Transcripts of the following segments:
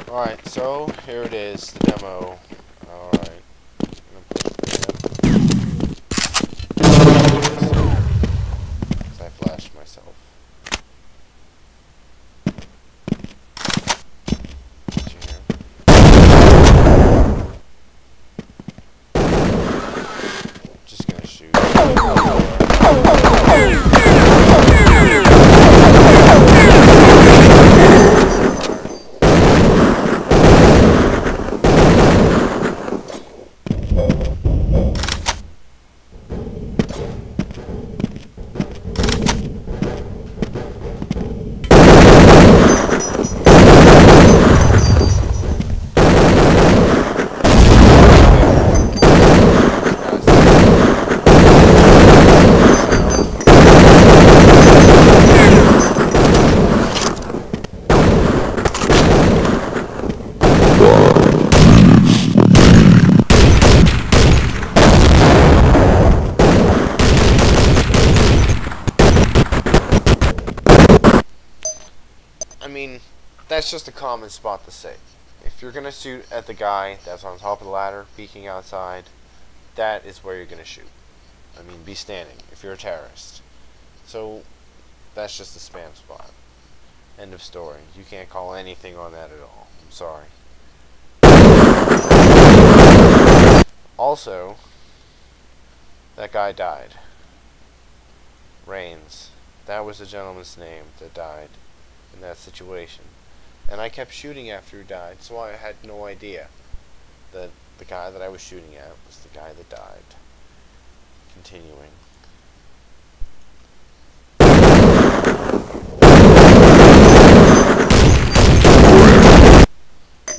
Alright, so here it is, the demo. Alright. I flashed myself. Did you hear? Just gonna shoot. I mean, that's just a common spot to say. If you're gonna shoot at the guy that's on top of the ladder, peeking outside, that is where you're gonna shoot. I mean, be standing if you're a terrorist. So, that's just a spam spot. End of story. You can't call anything on that at all. I'm sorry. Also, that guy died. Rains. That was the gentleman's name that died in that situation. And I kept shooting after he died, so I had no idea that the guy that I was shooting at was the guy that died. Continuing.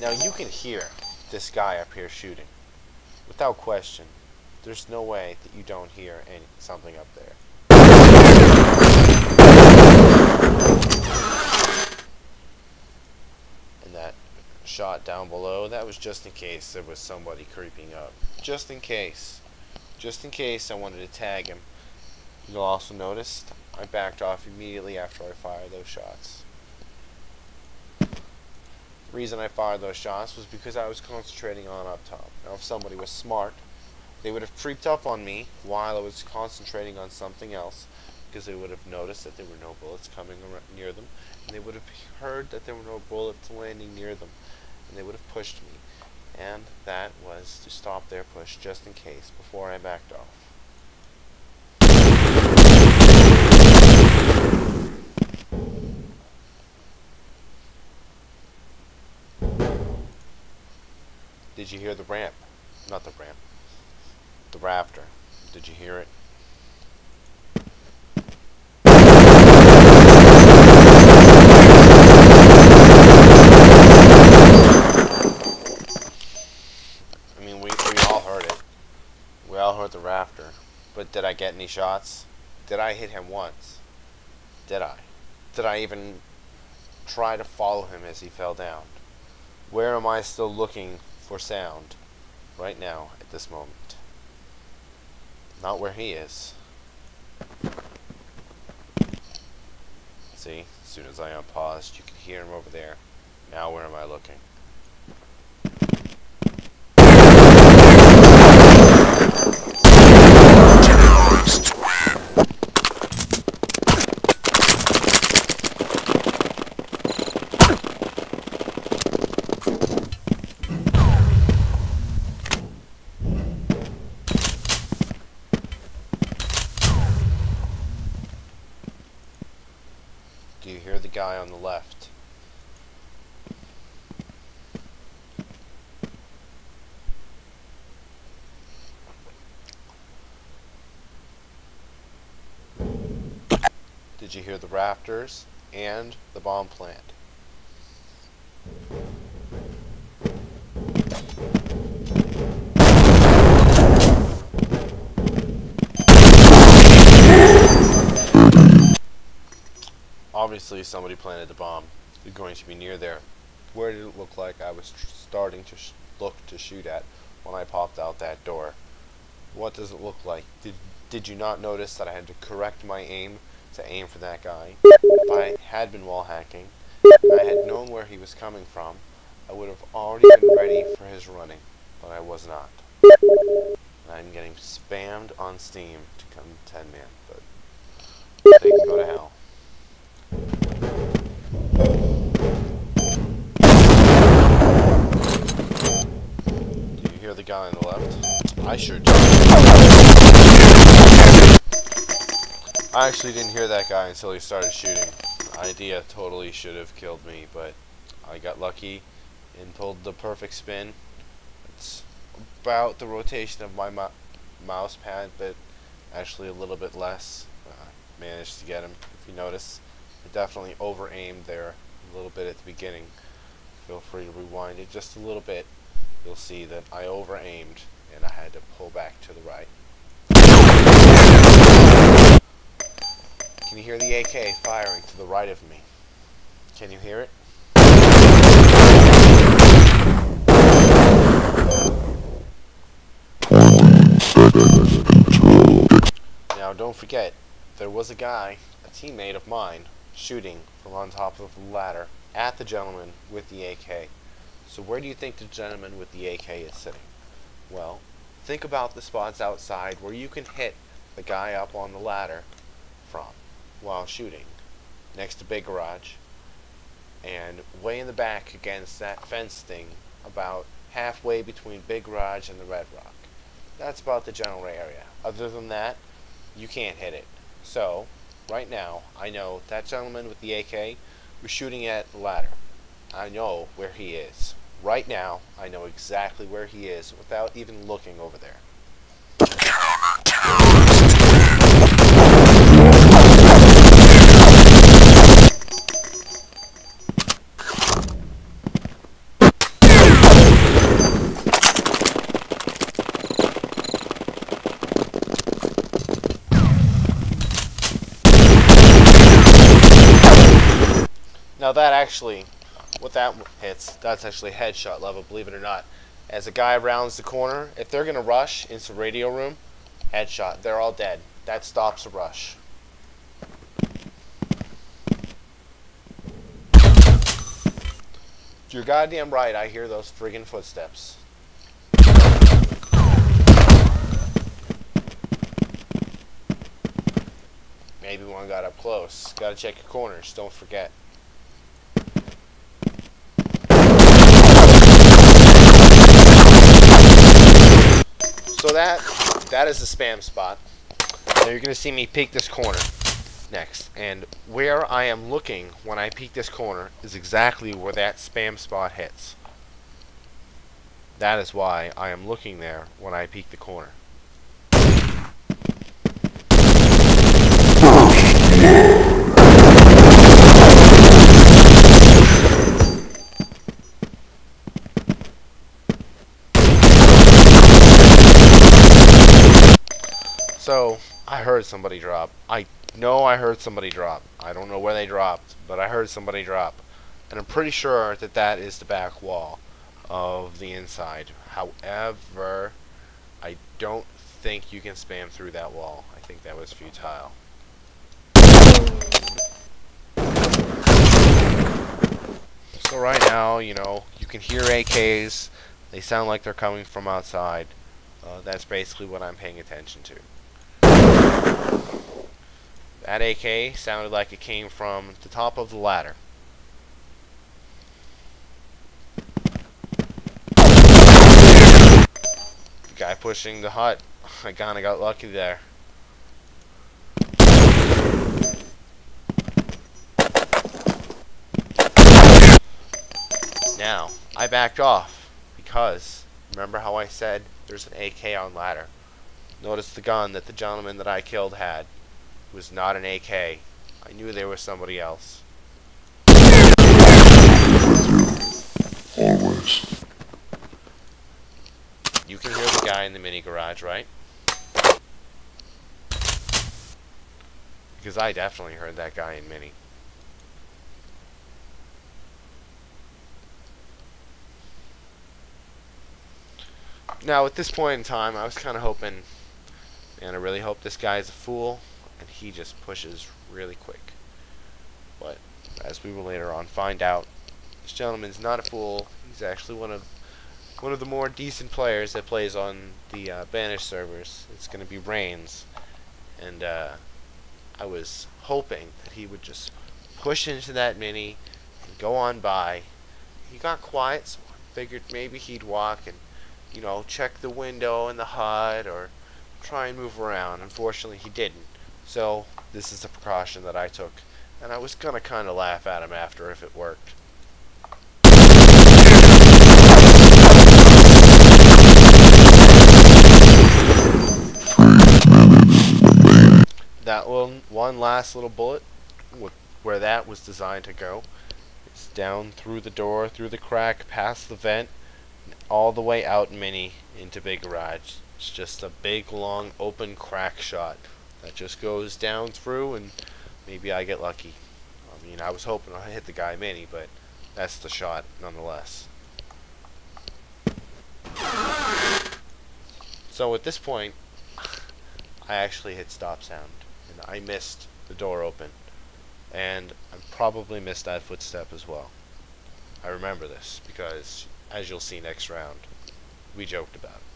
Now you can hear this guy up here shooting. Without question. There's no way that you don't hear something up there. And that shot down below, that was just in case there was somebody creeping up. Just in case. Just in case I wanted to tag him. You'll also notice I backed off immediately after I fired those shots. The reason I fired those shots was because I was concentrating on up top. Now if somebody was smart, they would have creeped up on me while I was concentrating on something else, because they would have noticed that there were no bullets coming near them, and they would have heard that there were no bullets landing near them, and they would have pushed me. And that was to stop their push just in case, before I backed off. Did you hear the ramp? Not the ramp. The rafter. Did you hear it? I mean, we all heard it. We all heard the rafter. But did I get any shots? Did I hit him once? Did I? Did I even try to follow him as he fell down? Where am I still looking for sound? Right now, at this moment. Not where he is. See, as soon as I unpaused, you can hear him over there. Now where am I looking? Do you hear the guy on the left? Did you hear the rafters and the bomb plant? Obviously somebody planted the bomb. You're going to be near there. Where did it look like I was starting to look to shoot at when I popped out that door? What does it look like? Did you not notice that I had to correct my aim to aim for that guy? If I had been wall hacking, and I had known where he was coming from, I would have already been ready for his running, but I was not. And I'm getting spammed on Steam to come 10-man, but they can go to hell. Do you hear the guy on the left? I sure do. I actually didn't hear that guy until he started shooting. Idea totally should have killed me, but I got lucky and pulled the perfect spin. It's about the rotation of my mouse pad, but actually a little bit less. Managed to get him. If you notice, I definitely over-aimed there a little bit at the beginning. Feel free to rewind it just a little bit. You'll see that I over-aimed and I had to pull back to the right. Can you hear the AK firing to the right of me? Can you hear it? Now don't forget, there was a guy, a teammate of mine, shooting from on top of the ladder at the gentleman with the AK. So where do you think the gentleman with the AK is sitting? Well, think about the spots outside where you can hit the guy up on the ladder from while shooting. Next to Big Garage, and way in the back against that fence thing, about halfway between Big Garage and the Red Rock. That's about the general area. Other than that, you can't hit it. So, right now, I know that gentleman with the AK was shooting at the ladder. I know where he is. Right now, I know exactly where he is without even looking over there. Now that actually, what that hits, that's actually headshot level, believe it or not. As a guy rounds the corner, if they're going to rush into radio room, headshot, they're all dead. That stops a rush. You're goddamn right, I hear those friggin' footsteps. Maybe one got up close. Gotta check your corners, don't forget. So that is the spam spot. Now you're going to see me peek this corner next. And where I am looking when I peek this corner is exactly where that spam spot hits. That is why I am looking there when I peek the corner. So, I heard somebody drop. I know I heard somebody drop. I don't know where they dropped, but I heard somebody drop. And I'm pretty sure that that is the back wall of the inside. However, I don't think you can spam through that wall. I think that was futile. So right now, you know, you can hear AKs. They sound like they're coming from outside. That's basically what I'm paying attention to. That AK sounded like it came from the top of the ladder. The guy pushing the hut, I kinda got lucky there. Now, I backed off because, remember how I said there's an AK on ladder? Notice the gun that the gentleman that I killed had. It was not an AK. I knew there was somebody else. Always. You can hear the guy in the mini garage, right? Because I definitely heard that guy in mini. Now, at this point in time, I was kind of hoping, and I really hope this guy's a fool, and he just pushes really quick. But, as we will later on find out, This gentleman's not a fool. He's actually one of the more decent players that plays on the Banish servers. It's going to be Reigns, and I was hoping that he would just push into that mini and go on by. He got quiet, so I figured maybe he'd walk and, check the window in the HUD or try and move around. Unfortunately, he didn't. So this is the precaution that I took, and I was gonna kind of laugh at him after if it worked. That one last little bullet, where that was designed to go, is down through the door, through the crack, past the vent, all the way out mini into big garage. It's just a big, long, open crack shot that just goes down through, and maybe I get lucky. I mean, I was hoping I hit the guy mini, but that's the shot nonetheless. So at this point, I actually hit stop sound, and I missed the door open, and I probably missed that footstep as well. I remember this because, as you'll see next round, we joked about it.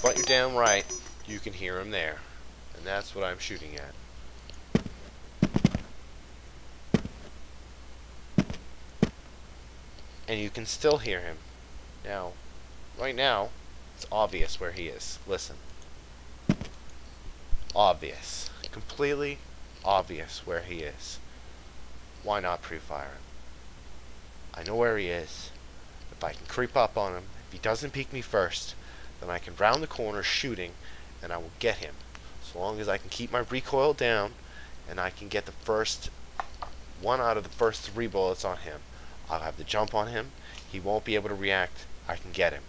But you're damn right, you can hear him there, and that's what I'm shooting at. And you can still hear him. Now, right now, it's obvious where he is. Listen. Obvious. Completely obvious where he is. Why not pre-fire him? I know where he is. If I can creep up on him, if he doesn't peek me first, then I can round the corner shooting, and I will get him. So long as I can keep my recoil down, and I can get the first one out of the first 3 bullets on him. I'll have the jump on him. He won't be able to react. I can get him.